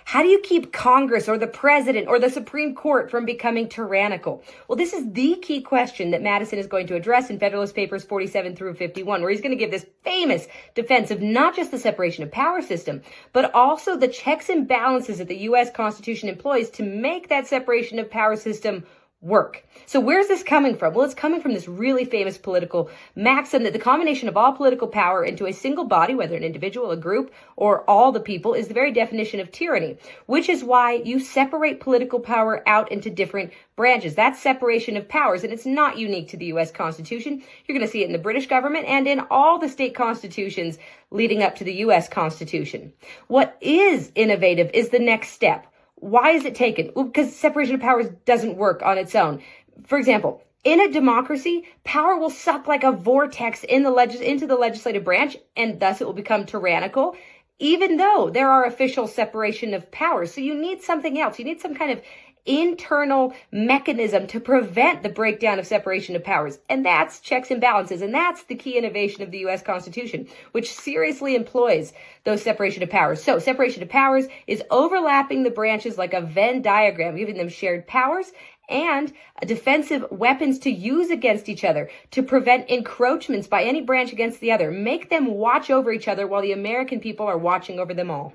How do you keep Congress or the president or the Supreme Court from becoming tyrannical? Well, this is the key question that Madison is going to address in Federalist Papers 47 through 51, where he's going to give this famous defense of not just the separation of power system, but also the checks and balances that the U.S. Constitution employs to make that separation of power system work. So where's this coming from? Well, it's coming from this really famous political maxim that the combination of all political power into a single body, whether an individual, a group, or all the people, is the very definition of tyranny, which is why you separate political power out into different branches. That's separation of powers, and it's not unique to the U.S. Constitution. You're going to see it in the British government and in all the state constitutions leading up to the U.S. Constitution. What is innovative is the next step. Why is it taken? Well, because separation of powers doesn't work on its own. For example, in a democracy, power will suck like a vortex into the legislative branch, and thus it will become tyrannical, even though there are official separation of powers. So you need something else. You need some kind of internal mechanism to prevent the breakdown of separation of powers. And that's checks and balances. And that's the key innovation of the U.S. Constitution, which seriously employs those separation of powers. So separation of powers is overlapping the branches like a Venn diagram, giving them shared powers and defensive weapons to use against each other to prevent encroachments by any branch against the other. Make them watch over each other while the American people are watching over them all.